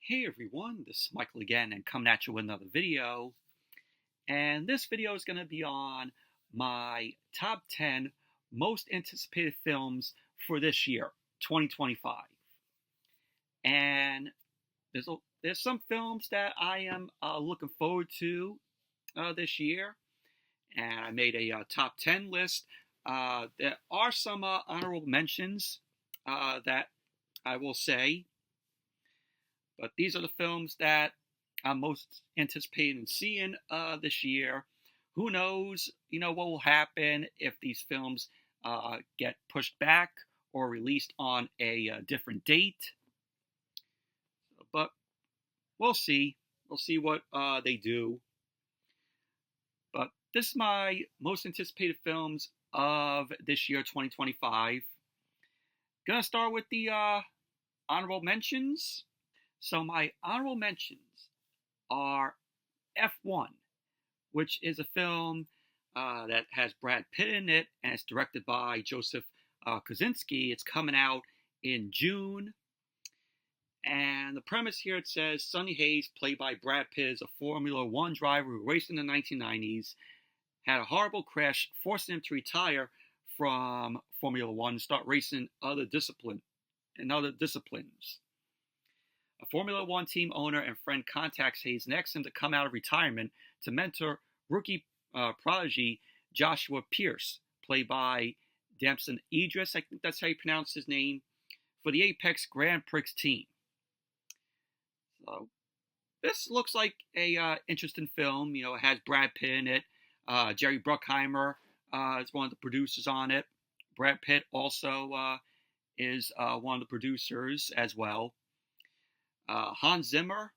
Hey everyone, this is Michael again and coming at you with another video. And this video is going to be on my top 10 most anticipated films for this year, 2025. And there's some films that I am looking forward to this year. And I made a top 10 list. There are some honorable mentions that I will say. But these are the films that I'm most anticipating seeing this year. Who knows, what will happen if these films get pushed back or released on a different date. But we'll see. We'll see what they do. But this is my most anticipated films of this year, 2025. Gonna start with the honorable mentions. So my honorable mentions are F1, which is a film that has Brad Pitt in it, and it's directed by Joseph Kosinski. It's coming out in June. And the premise here, it says Sonny Hayes, played by Brad Pitt, is a Formula One driver who raced in the 1990s, had a horrible crash, forcing him to retire from Formula One and start racing other disciplines. A Formula One team owner and friend contacts Hayes and asks him to come out of retirement to mentor rookie prodigy Joshua Pierce, played by Damson Idris, I think that's how you pronounce his name, for the Apex Grand Prix team. So this looks like a interesting film. It has Brad Pitt in it. Jerry Bruckheimer is one of the producers on it. Brad Pitt also is one of the producers as well. Hans Zimmer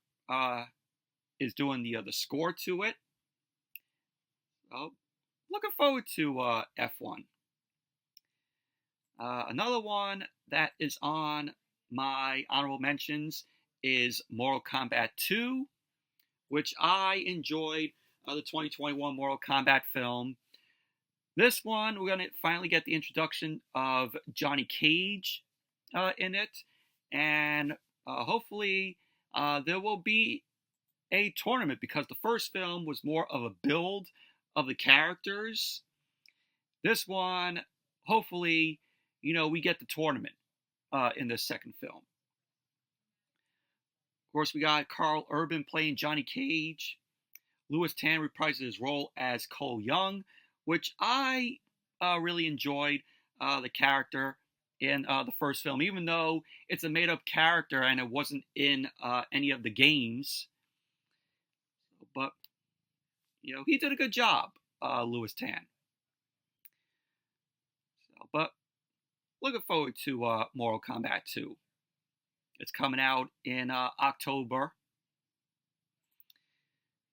is doing the score to it. So, looking forward to F1. Another one that is on my honorable mentions is Mortal Kombat 2, which I enjoyed the 2021 Mortal Kombat film. This one, we're going to finally get the introduction of Johnny Cage in it, and hopefully there will be a tournament, because the first film was more of a build of the characters. This one, hopefully, we get the tournament in this second film. Of course, we got Carl Urban playing Johnny Cage. Lewis Tan reprises his role as Cole Young, which I really enjoyed the character in the first film, even though it's a made-up character and it wasn't in any of the games. But, he did a good job, Lewis Tan. But looking forward to Mortal Kombat 2. It's coming out in October.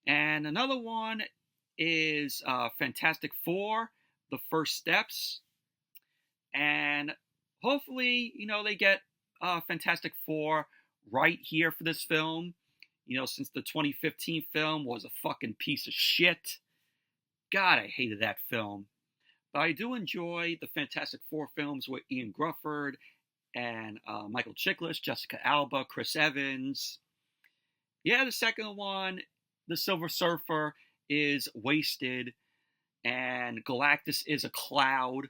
And another one is Fantastic Four, The First Steps. And hopefully, they get Fantastic Four right here for this film. Since the 2015 film was a fucking piece of shit. God, I hated that film. But I do enjoy the Fantastic Four films with Ian Grufford and Michael Chiklis, Jessica Alba, Chris Evans. Yeah, the second one, the Silver Surfer, is wasted, and Galactus is a cloud.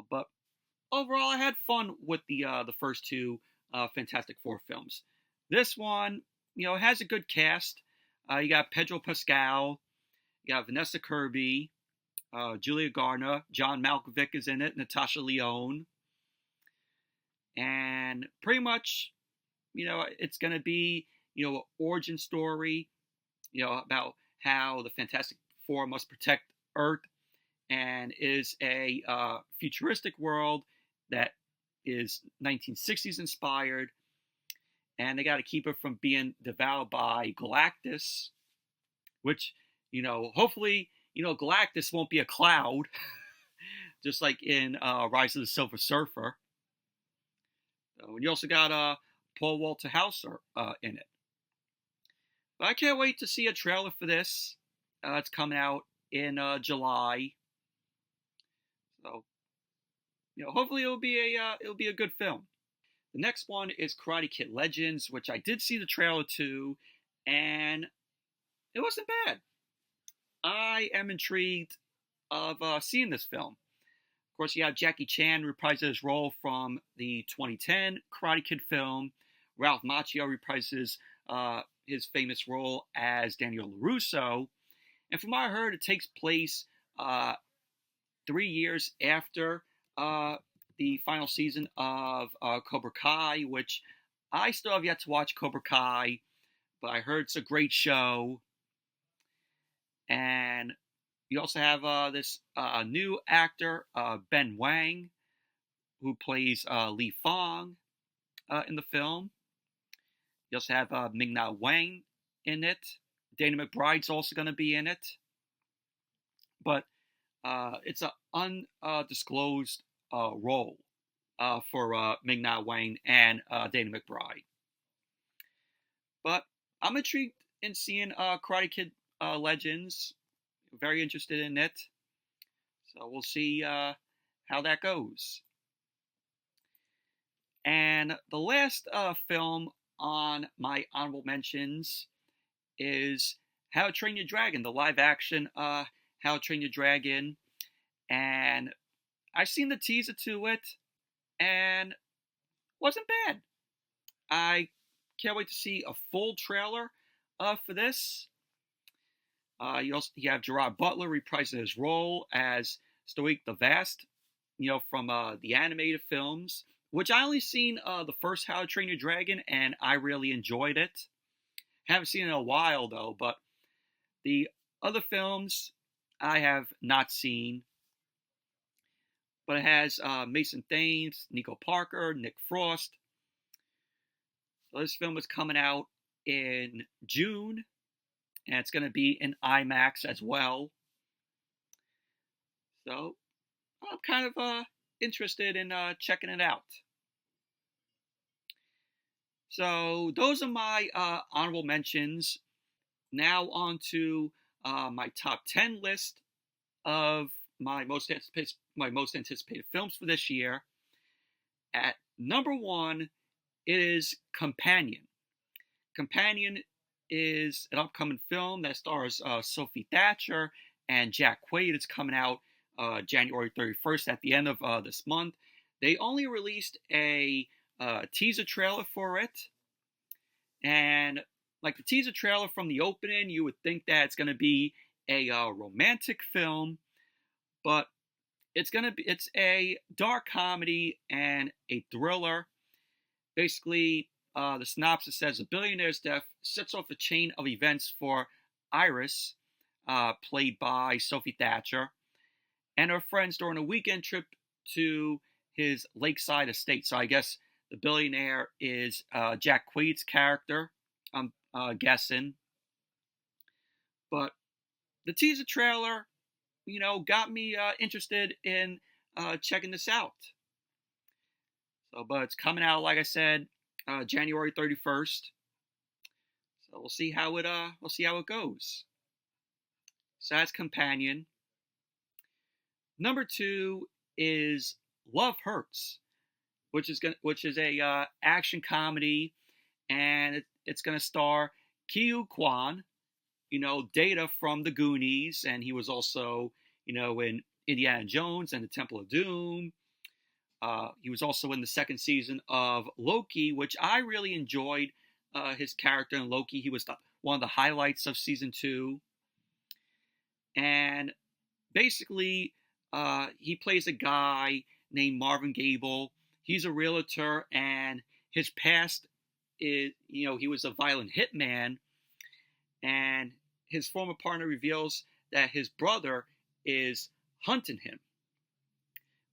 But overall, I had fun with the first two Fantastic Four films. This one, has a good cast. You got Pedro Pascal, you got Vanessa Kirby, Julia Garner, John Malkovich is in it, Natasha Lyonne. And pretty much, it's going to be, an origin story, about how the Fantastic Four must protect Earth, and is a futuristic world that is 1960s inspired, and they got to keep it from being devoured by Galactus, which, hopefully, Galactus won't be a cloud, just like in Rise of the Silver Surfer. And you also got Paul Walter Hauser in it. But I can't wait to see a trailer for this. It's coming out in July. So, hopefully it'll be a good film. The next one is Karate Kid Legends, which I did see the trailer to, and it wasn't bad. I am intrigued of seeing this film. Of course, you have Jackie Chan reprises his role from the 2010 Karate Kid film. Ralph Macchio reprises his famous role as Daniel LaRusso. And from what I heard, it takes place 3 years after the final season of Cobra Kai, which I still have yet to watch Cobra Kai, but I heard it's a great show. And you also have this new actor, Ben Wang, who plays Li Fong in the film. You also have Ming-Na Wen in it. Danny McBride's also going to be in it. But it's an undisclosed role for Ming-Na Wen and Danny McBride. But I'm intrigued in seeing Karate Kid Legends. Very interested in it. So we'll see how that goes. And the last film on my honorable mentions is How to Train Your Dragon, the live action How to Train Your Dragon. And I've seen the teaser to it, and it wasn't bad. I can't wait to see a full trailer for this. You have Gerard Butler reprising his role as Stoic the Vast, from the animated films, which I only seen the first How to Train Your Dragon, and I really enjoyed it. Haven't seen it in a while, though, but the other films I have not seen. But it has Mason Thames, Nico Parker, Nick Frost. So this film is coming out in June, and it's going to be in IMAX as well. So I'm kind of interested in checking it out. So those are my honorable mentions. Now on to my top 10 list of my most anticipated films for this year. At number 1, it is Companion. Companion is an upcoming film that stars Sophie Thatcher and Jack Quaid. It's coming out January 31st at the end of this month. They only released a teaser trailer for it. And like the teaser trailer from the opening, you would think that it's going to be a romantic film, but it's a dark comedy and a thriller. Basically, the synopsis says a billionaire's death sets off a chain of events for Iris, played by Sophie Thatcher, and her friends during a weekend trip to his lakeside estate. So I guess the billionaire is Jack Quaid's character, I'm guessing. But the teaser trailer, got me interested in checking this out. So, but it's coming out, like I said, January 31st. So we'll see how it goes. So that's Companion. Number 2 is Love Hurts, which is a action comedy, and it's going to star Ke Quan, Data from the Goonies, and he was also, in Indiana Jones and the Temple of Doom. He was also in the second season of Loki, which I really enjoyed his character in Loki. He was one of the highlights of season 2. And basically, he plays a guy named Marvin Gable. He's a realtor, and his past is, he was a violent hitman, and his former partner reveals that his brother is hunting him.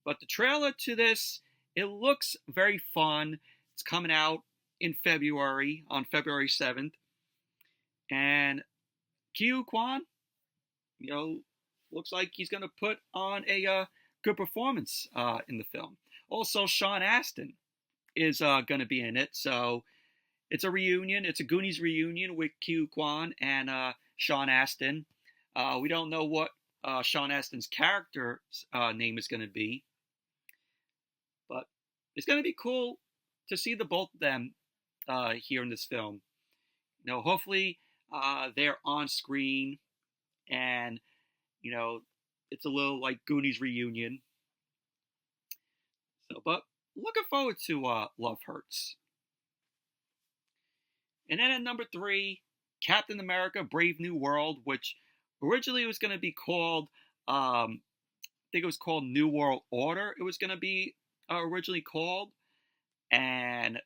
But the trailer to this, it looks very fun. It's coming out in February, on February 7th. And Ke Quan, looks like he's going to put on a good performance in the film. Also, Sean Astin is going to be in it. So it's a reunion. It's a Goonies reunion with Ke Quan and Sean Astin. We don't know what Sean Astin's character's name is going to be. But it's going to be cool to see the both of them here in this film. Hopefully they're on screen, and it's a little like Goonies reunion. So, but looking forward to Love Hurts. And then at number 3, Captain America: Brave New World, which originally was going to be called, I think it was called New World Order. It was going to be originally called, and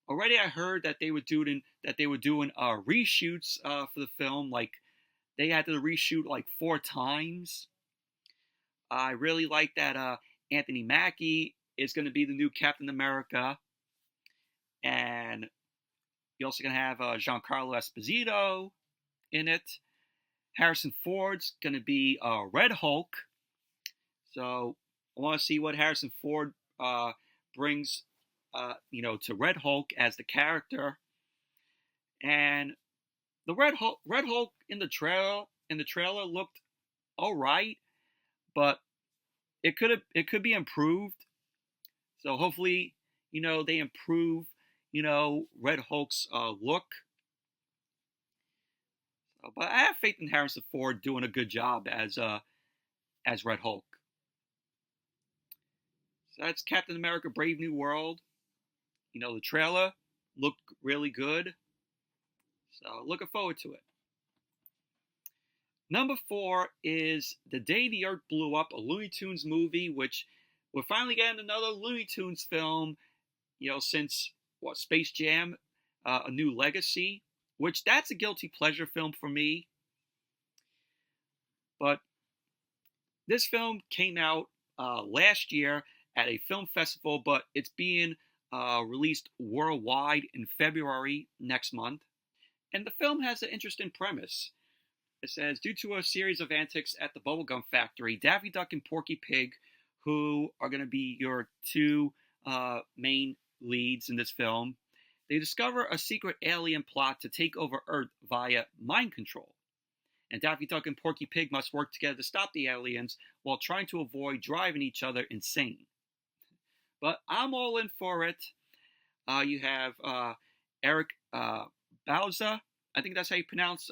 already I heard that they were doing reshoots for the film. Like they had to reshoot like 4 times. I really like that Anthony Mackie is going to be the new Captain America, and you're also going to have Giancarlo Esposito in it. Harrison Ford's going to be Red Hulk. So I want to see what Harrison Ford brings, to Red Hulk as the character. And the Red Hulk in the trailer looked all right, but it could be improved. So hopefully, they improve, Red Hulk's look. But I have faith in Harrison Ford doing a good job as Red Hulk. So that's Captain America: Brave New World. The trailer looked really good. So looking forward to it. Number 4 is The Day the Earth Blew Up, a Looney Tunes movie, which we're finally getting another Looney Tunes film, since Space Jam, A New Legacy, which that's a guilty pleasure film for me. But this film came out last year at a film festival, but it's being released worldwide in February next month. And the film has an interesting premise. It says, due to a series of antics at the Bubblegum Factory, Daffy Duck and Porky Pig, who are going to be your 2 main leads in this film, they discover a secret alien plot to take over Earth via mind control. And Daffy Duck and Porky Pig must work together to stop the aliens while trying to avoid driving each other insane. But I'm all in for it. You have Eric Bauza. I think that's how you pronounce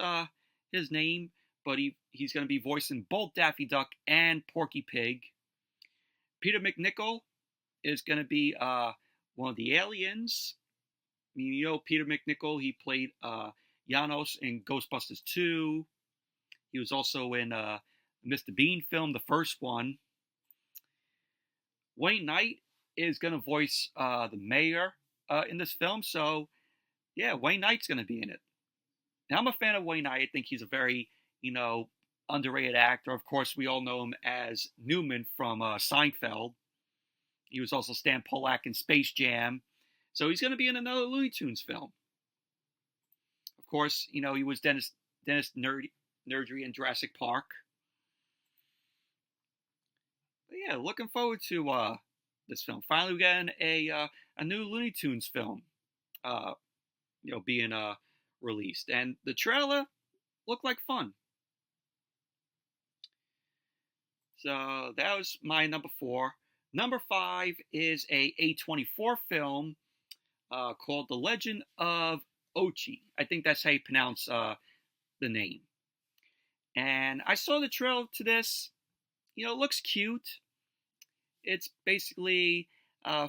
his name. But he's going to be voicing both Daffy Duck and Porky Pig. Peter MacNicol is going to be one of the aliens. I mean, Peter MacNicol, he played Janos in Ghostbusters 2. He was also in Mr. Bean film, the first one. Wayne Knight is going to voice the mayor in this film. So, yeah, Wayne Knight's going to be in it. Now, I'm a fan of Wayne Knight. I think he's a very, underrated actor. Of course, we all know him as Newman from Seinfeld. He was also Stan Polak in Space Jam. So he's going to be in another Looney Tunes film. Of course, he was Dennis Nerdry in Jurassic Park. But yeah, looking forward to this film. Finally, we're getting a new Looney Tunes film, being released, and the trailer looked like fun. So that was my number 4. Number 5 is a A24 film called The Legend of Ochi. I think that's how you pronounce the name. And I saw the trailer to this. It looks cute. It's basically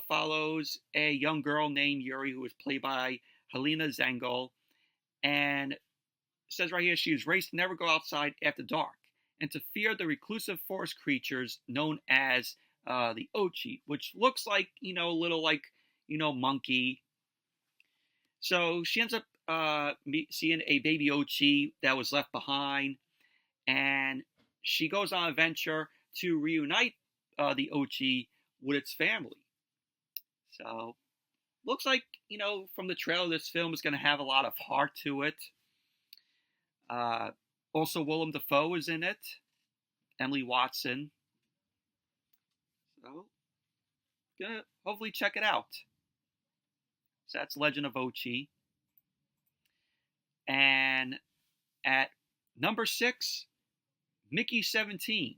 follows a young girl named Yuri, who is played by Helena Zengel. And it says right here, she is raised to never go outside after dark and to fear the reclusive forest creatures known as the Ochi, which looks like, a little like, monkey. So she ends up seeing a baby Ochi that was left behind, and she goes on an adventure to reunite the Ochi with its family. So, looks like, from the trailer, this film is going to have a lot of heart to it. Also, Willem Dafoe is in it. Emily Watson. So, gonna hopefully check it out. So that's Legend of Ochi. And at number 6, Mickey 17.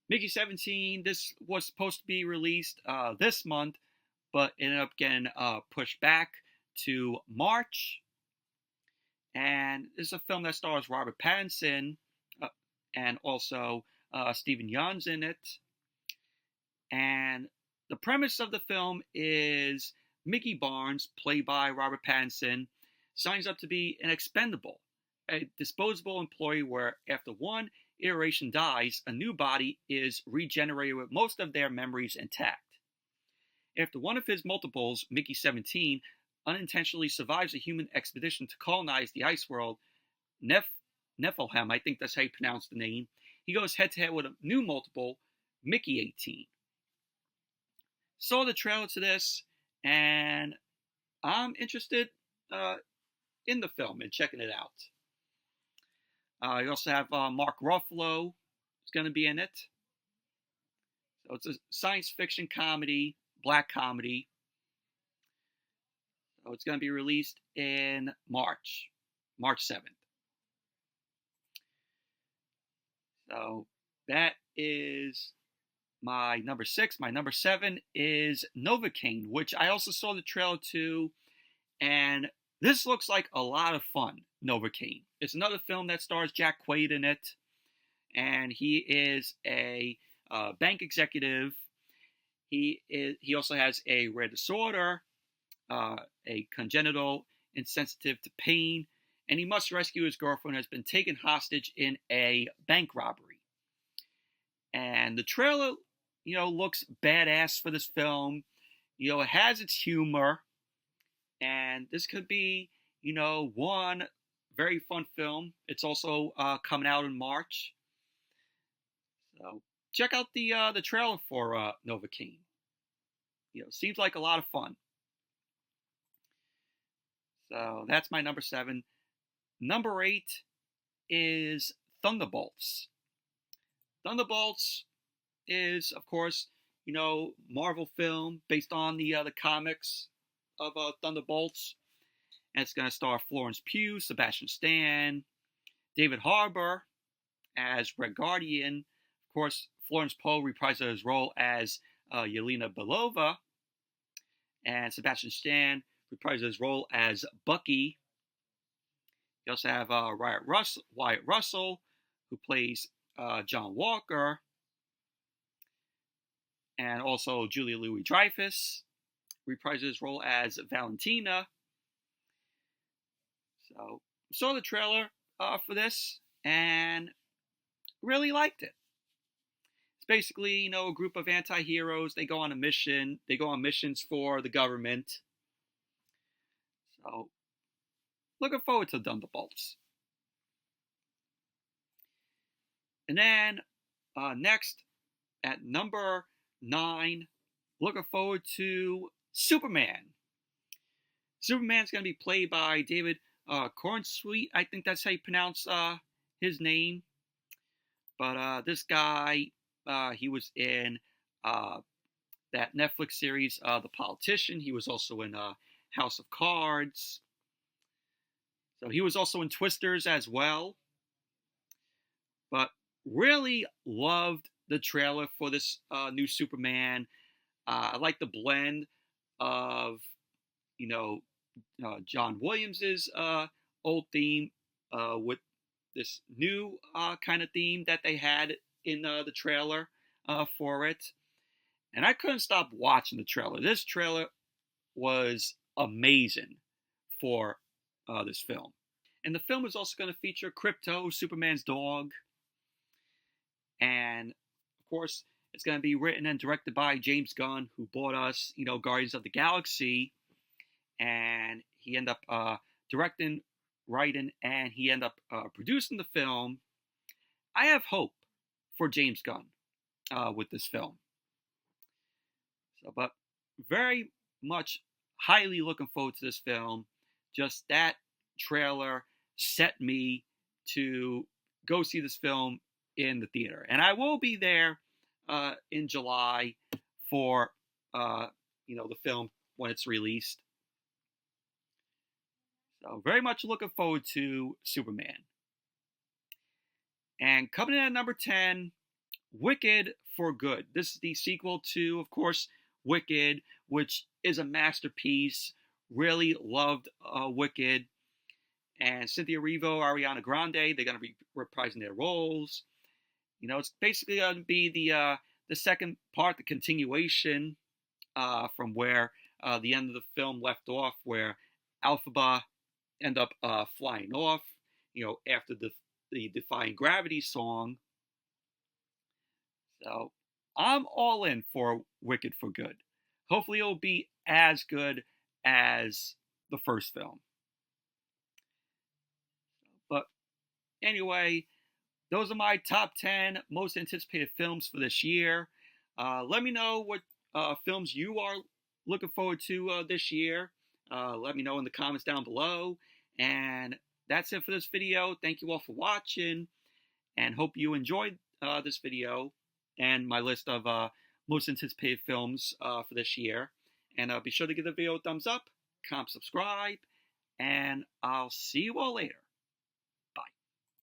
Mickey 17, this was supposed to be released this month, but it ended up getting pushed back to March. And this is a film that stars Robert Pattinson and also Stephen Yeun's in it. And the premise of the film is Mickey Barnes, played by Robert Pattinson, signs up to be an expendable, a disposable employee where after one iteration dies, a new body is regenerated with most of their memories intact. After one of his multiples, Mickey 17, unintentionally survives a human expedition to colonize the ice world, Niflheim, I think that's how you pronounce the name, he goes head to head with a new multiple, Mickey 18. Saw the trailer to this, and I'm interested in the film and checking it out. You also have Mark Ruffalo is going to be in it. So it's a science fiction comedy, black comedy. So it's going to be released in March 7th. So that is my number 6. My number 7 is Novocaine, which I also saw the trailer to, and this looks like a lot of fun. Novocaine. It's another film that stars Jack Quaid in it, and he is a bank executive. He also has a rare disorder, a congenital insensitive to pain, and he must rescue his girlfriend who has been taken hostage in a bank robbery. And the trailer, looks badass for this film. It has its humor, and this could be, one very fun film. It's also coming out in March. So check out the trailer for Novocaine. Seems like a lot of fun. So that's my number 7. Number 8 is Thunderbolts. Thunderbolts is, of course, Marvel film based on the comics of Thunderbolts. And it's going to star Florence Pugh, Sebastian Stan, David Harbour as Red Guardian. Of course, Florence Pugh reprises his role as Yelena Belova. And Sebastian Stan reprises his role as Bucky. You also have Wyatt Russell, who plays John Walker. And also Julia Louis-Dreyfus reprises his role as Valentina. So, saw the trailer for this and really liked it. It's basically, a group of anti-heroes. They go on a mission. They go on missions for the government. So, looking forward to Thunderbolts. And then, next, at number 9, looking forward to Superman. Superman's going to be played by David Cornsweet. I think that's how you pronounce his name. But this guy, he was in that Netflix series, The Politician. He was also in House of Cards. So he was also in Twisters as well. But really loved the trailer for this new Superman. I like the blend of, John Williams's old theme with this new kind of theme that they had in the trailer for it. And I couldn't stop watching the trailer. This trailer was amazing for this film. And the film is also going to feature Krypto, Superman's dog. And, of course, it's going to be written and directed by James Gunn, who brought us, Guardians of the Galaxy. And he ended up directing, writing, and he ended up producing the film. I have hope for James Gunn with this film. So, but very much highly looking forward to this film. Just that trailer set me to go see this film in the theater. And I will be there in July for, the film when it's released. So very much looking forward to Superman. And coming in at number 10, Wicked for Good. This is the sequel to, of course, Wicked, which is a masterpiece. Really loved Wicked. And Cynthia Erivo, Ariana Grande, they're going to be reprising their roles. You know, it's basically going to be the second part, the continuation from where the end of the film left off, where Elphaba end up flying off. You know, after the Defying Gravity song. So I'm all in for Wicked for Good. Hopefully, it'll be as good as the first film. But anyway, those are my top 10 most anticipated films for this year. Let me know what films you are looking forward to this year. Let me know in the comments down below. And that's it for this video. Thank you all for watching, and hope you enjoyed this video and my list of most anticipated films for this year. And be sure to give the video a thumbs up, comment, subscribe, and I'll see you all later.